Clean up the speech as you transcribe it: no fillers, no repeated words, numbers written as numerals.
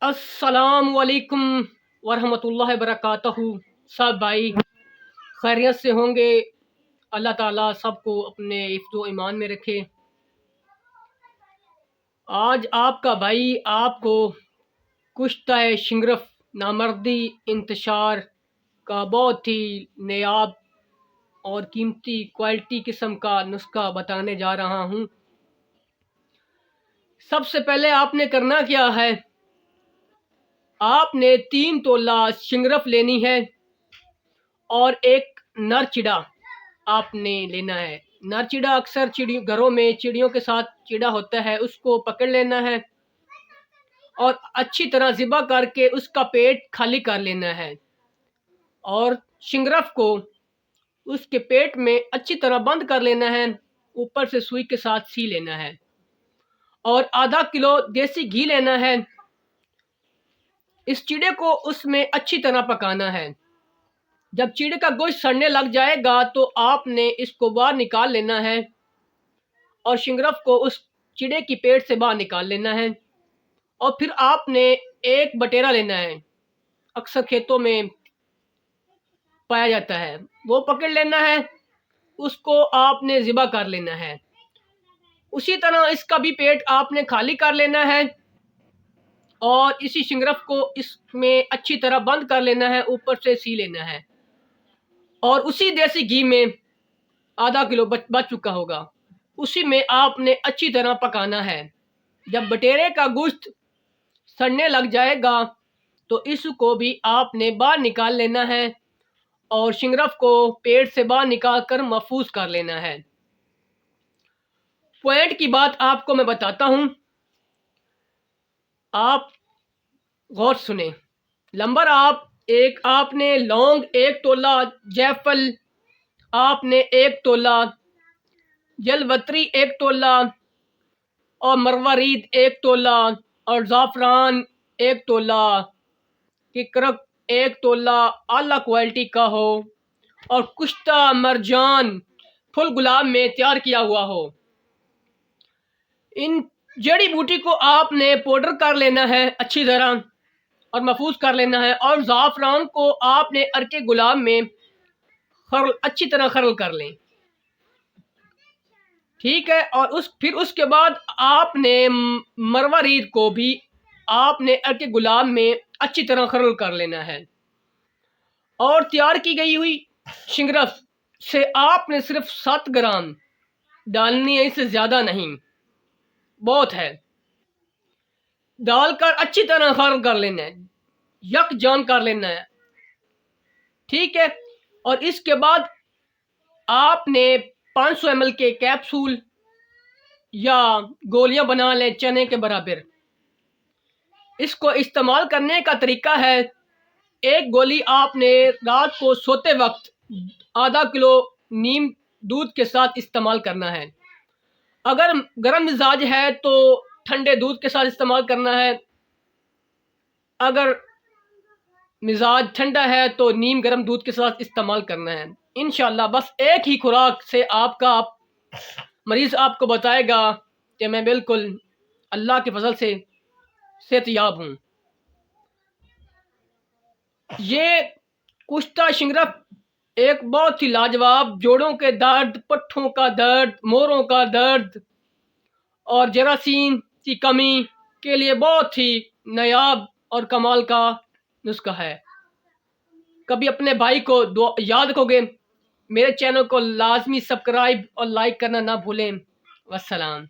السلام علیکم ورحمۃ اللہ وبرکاتہ۔ سب بھائی خیریت سے ہوں گے؟ اللہ تعالیٰ سب کو اپنے حفظ و ایمان میں رکھے۔ آج آپ کا بھائی آپ کو کشتہ شنگرف نامردی انتشار کا بہت ہی نایاب اور قیمتی کوالٹی قسم کا نسخہ بتانے جا رہا ہوں۔ سب سے پہلے آپ نے کرنا کیا ہے، آپ نے 3 تولہ شنگرف لینی ہے اور ایک نر چڑا آپ نے لینا ہے۔ نر چڑا اکثر گھروں میں چڑیوں کے ساتھ چڑا ہوتا ہے، اس کو پکڑ لینا ہے اور اچھی طرح ذبح کر کے اس کا پیٹ خالی کر لینا ہے اور شنگرف کو اس کے پیٹ میں اچھی طرح بند کر لینا ہے، اوپر سے سوئی کے ساتھ سی لینا ہے اور آدھا کلو دیسی گھی لینا ہے۔ اس چڑے کو اس میں اچھی طرح پکانا ہے۔ جب چڑے کا گوشت سڑنے لگ جائے گا تو آپ نے اس کو باہر نکال لینا ہے اور شنگرف کو اس چڑے کی پیٹ سے باہر نکال لینا ہے اور پھر آپ نے ایک بٹیرا لینا ہے، اکثر کھیتوں میں پایا جاتا ہے، وہ پکڑ لینا ہے، اس کو آپ نے ذبح کر لینا ہے۔ اسی طرح اس کا بھی پیٹ آپ نے خالی کر لینا ہے اور اسی شنگرف کو اس میں اچھی طرح بند کر لینا ہے، اوپر سے سی لینا ہے اور اسی دیسی گھی میں آدھا کلو بچ چکا ہوگا، اسی میں آپ نے اچھی طرح پکانا ہے۔ جب بٹیرے کا گوشت سڑنے لگ جائے گا تو اس کو بھی آپ نے باہر نکال لینا ہے اور شنگرف کو پیٹ سے باہر نکال کر محفوظ کر لینا ہے۔ پوائنٹ کی بات آپ کو میں بتاتا ہوں، آپ غور سنیں۔ نمبر آپ نے لونگ 1 تولہ، جیفل آپ نے 1 تولہ، جلوتری 1 تولہ اور مروارید 1 تولہ اور زعفران 1 تولہ، ککرک 1 تولہ اعلیٰ کوالٹی کا ہو اور کشتہ مرجان پھول گلاب میں تیار کیا ہوا ہو۔ ان جڑی بوٹی کو آپ نے پاؤڈر کر لینا ہے اچھی طرح اور محفوظ کر لینا ہے اور زعفران کو آپ نے عرق گلاب میں اچھی طرح خرل کر لیں، ٹھیک ہے۔ اور پھر اس کے بعد آپ نے مروارید کو بھی آپ نے عرق گلاب میں اچھی طرح خرل کر لینا ہے اور تیار کی گئی ہوئی شنگرف سے آپ نے صرف 7 گرام ڈالنی ہے، اس سے زیادہ نہیں، بہت ہے، ڈال کر اچھی طرح خرل کر لینا ہے، یکجان کر لینا ہے، ٹھیک ہے۔ اور اس کے بعد آپ نے 500 ml کے کیپسول یا گولیاں بنا لیں چنے کے برابر۔ اس کو استعمال کرنے کا طریقہ ہے، ایک گولی آپ نے رات کو سوتے وقت آدھا کلو نیم دودھ کے ساتھ استعمال کرنا ہے۔ اگر گرم مزاج ہے تو ٹھنڈے دودھ کے ساتھ استعمال کرنا ہے، اگر مزاج ٹھنڈا ہے تو نیم گرم دودھ کے ساتھ استعمال کرنا ہے۔ انشاءاللہ بس ایک ہی خوراک سے آپ کا مریض آپ کو بتائے گا کہ میں بالکل اللہ کے فضل سے صحت یاب ہوں۔ یہ کشتہ شنگرف ایک بہت ہی لاجواب جوڑوں کے درد، پٹھوں کا درد، موڑوں کا درد اور جراثیم کی کمی کے لیے بہت ہی نایاب اور کمال کا نسخہ ہے۔ کبھی اپنے بھائی کو یاد رکھو گے، میرے چینل کو لازمی سبسکرائب اور لائک کرنا نہ بھولیں۔ والسلام۔